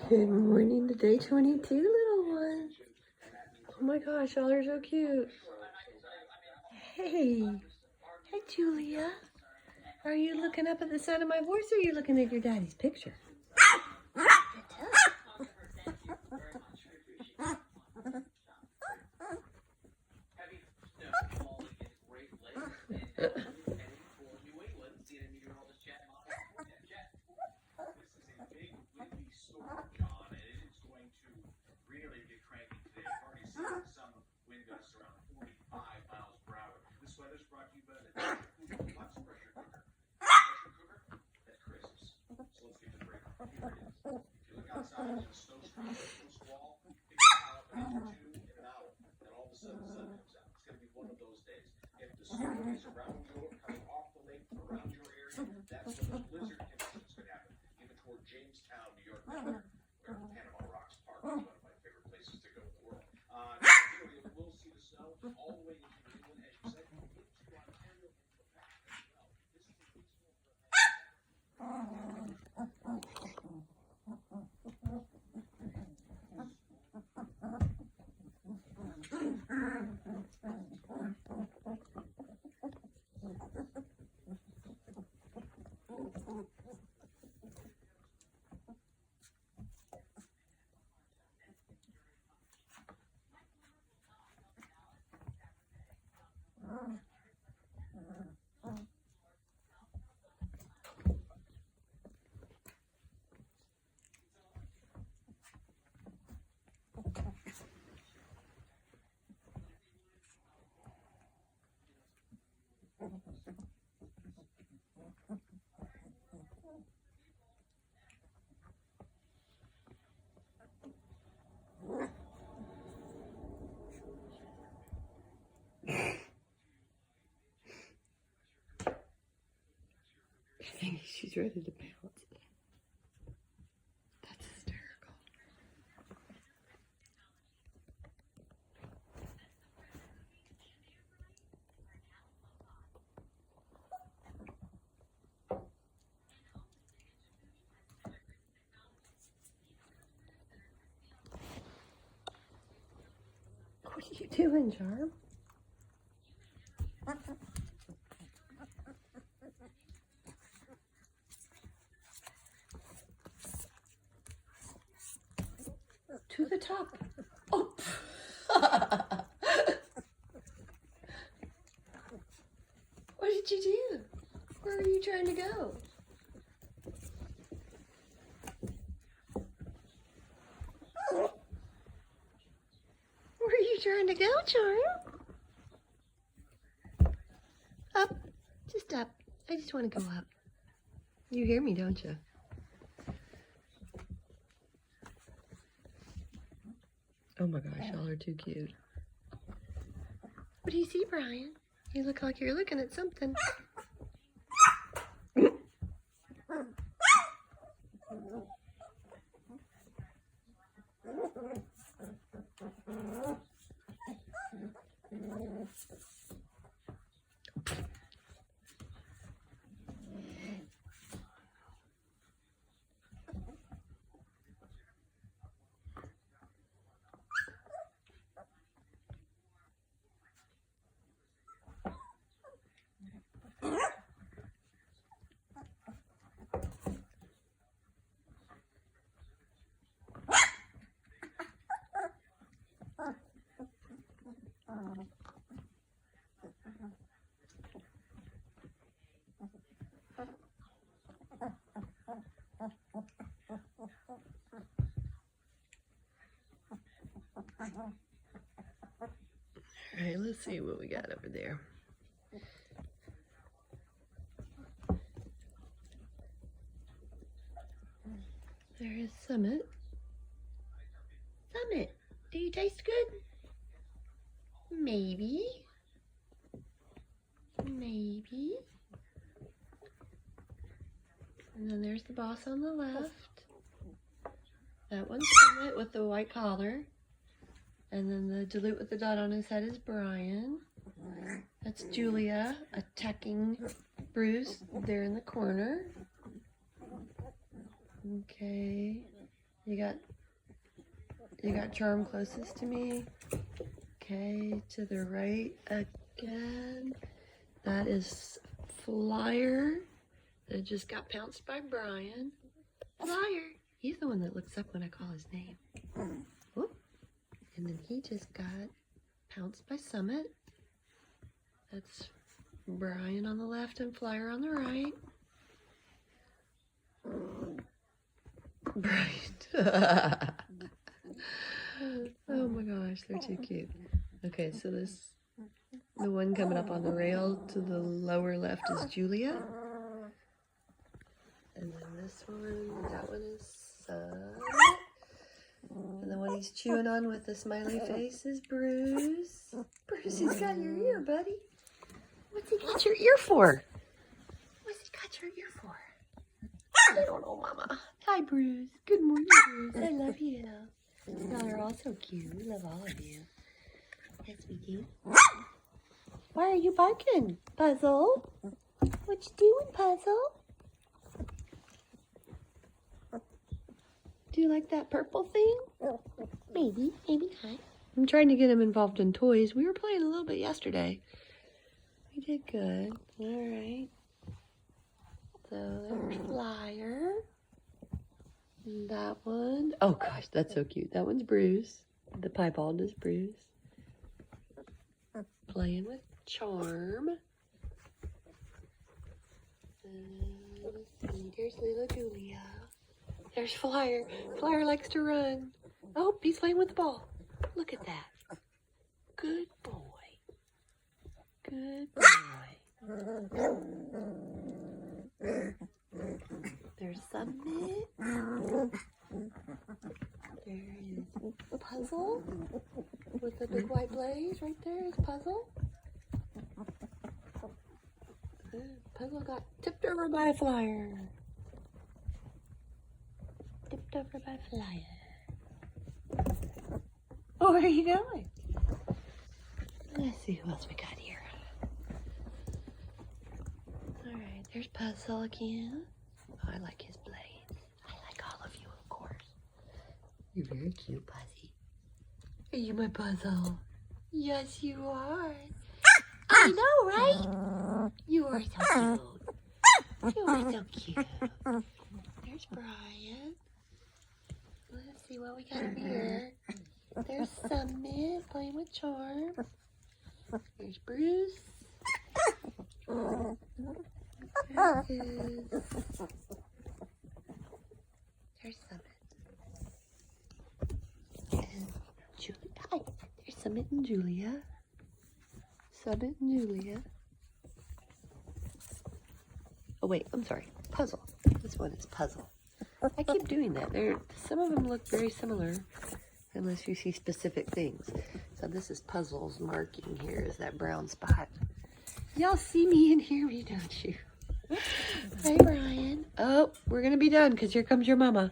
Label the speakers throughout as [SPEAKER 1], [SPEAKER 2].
[SPEAKER 1] Good morning to day 22, little ones. Oh my gosh, y'all are so cute. Hey. Hey, Julia. Are you looking up at the sound of my voice, or are you looking at your daddy's picture? I think she's ready to pounce. That's hysterical. What are you doing, Charm? To the top. Oh. What did you do? Where are you trying to go? Where are you trying to go, Charm? Up. Just up. I just want to go up. You hear me, don't you? Oh my gosh, y'all are too cute. What do you see, Brian? You look like you're looking at something. All right, let's see what we got over there. There is Summit. Summit, do you taste good? Maybe. Maybe. And then there's the boss on the left. That one's Summit with the white collar. And then the Dilute with the dot on his head is Brian. That's Julia attacking Bruce there in the corner. Okay. You got Charm closest to me. Okay, to the right again. That is Flyer. That just got pounced by Brian. Flyer. He's the one that looks up when I call his name. Whoop. And then he just got pounced by Summit. That's Brian on the left and Flyer on the right. Brian. Oh my gosh, they're too cute. Okay, so the one coming up on the rail to the lower left is Julia. And then this one, that one is and the one he's chewing on with the smiley face is Bruce. Bruce, he's got your ear, buddy. What's he got your ear for? What's he got your ear for? I don't know, Mama. Hi, Bruce. Good morning, Bruce. I love you. Y'all are all so cute. We love all of you. Yes, we do. Why are you barking, Puzzle? What you doing, Puzzle? Do you like that purple thing? Maybe, maybe not. I'm trying to get him involved in toys. We were playing a little bit yesterday. We did good. All right. So there's Flyer. And that one. Oh gosh, that's so cute. That one's Bruce. The piebald is Bruce. Playing with Charm. Let's see, there's little Julia. There's Flyer. Flyer likes to run. Oh, he's playing with the ball. Look at that. Good boy. Good boy. There's Summit. There is Puzzle with the big white blaze. Right there is Puzzle. Puzzle got tipped over by a Flyer. Tipped over by Flyer. Oh, where are you going? Let's see who else we got here. Alright, there's Puzzle again. Oh, I like his blades. I like all of you, of course. You're very cute, Puzzy. Are you my Puzzle? Yes, you are. I know, right? You are so cute. You are so cute. There's Brian. Let's see what we got over here. There's Summit playing with Charm. There's Bruce. There's Summit. And Julia. Hi. There's Summit and Julia. Summit and Julia. Oh wait, I'm sorry. Puzzle. This one is Puzzle. I keep doing that. Some of them look very similar unless you see specific things. So this is Puzzle's marking here is that brown spot. Y'all see me and hear me, don't you? Hey, Brian. Oh, we're going to be done because here comes your mama.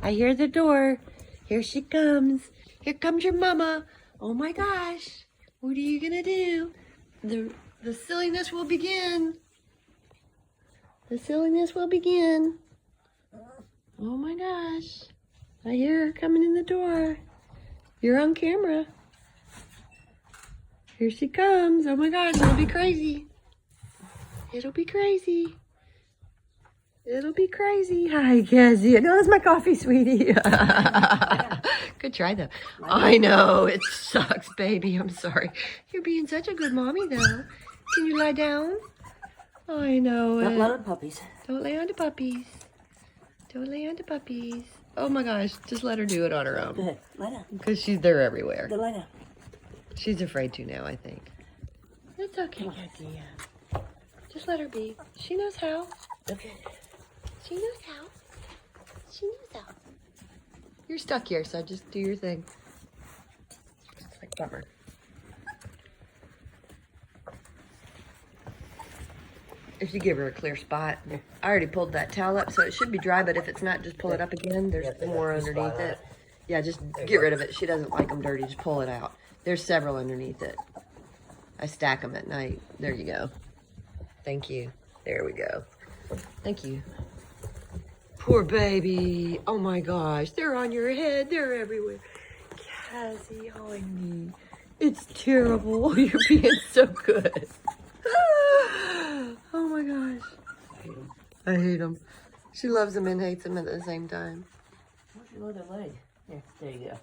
[SPEAKER 1] I hear the door. Here she comes. Here comes your mama. Oh my gosh. What are you going to do? The silliness will begin. The silliness will begin. Oh my gosh. I hear her coming in the door. You're on camera. Here she comes. Oh my gosh, it'll be crazy. It'll be crazy. It'll be crazy. Hi, Cassie. No, that's my coffee, sweetie. Good try, though. I know. It sucks, baby. I'm sorry. You're being such a good mommy, though. Can you lie down? I know it.
[SPEAKER 2] Don't lay on puppies.
[SPEAKER 1] Don't lay on the puppies. Don't lay on the puppies. Oh my gosh, just let her do it on her own.
[SPEAKER 2] Go ahead, lie down.
[SPEAKER 1] Because they're everywhere.
[SPEAKER 2] Go lie down.
[SPEAKER 1] She's afraid to now, I think. It's okay, Cassie. Just let her be. She knows how.
[SPEAKER 2] Okay.
[SPEAKER 1] She knows how. She knows how. You're stuck here, so just do your thing. It's like bummer. If you give her a clear spot. I already pulled that towel up, so it should be dry, but if it's not, just pull it up again. There's more underneath it. Yeah, just get rid of it. She doesn't like them dirty. Just pull it out. There's several underneath it. I stack them at night. There you go. Thank you. There we go. Thank you. Poor baby. Oh my gosh. They're on your head. They're everywhere. Cassie, oh, I mean, it's terrible. You're being so good. Oh my gosh. I hate them. She loves them and hates them at the same time.
[SPEAKER 2] Where's your other leg? There you go.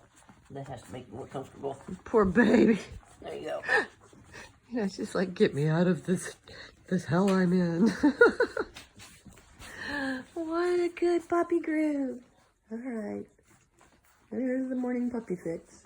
[SPEAKER 2] That has to make it more comfortable.
[SPEAKER 1] Poor baby.
[SPEAKER 2] There you go.
[SPEAKER 1] You know, it's just like, get me out of this hell I'm in. What a good puppy groove. All right. There's the morning puppy fix.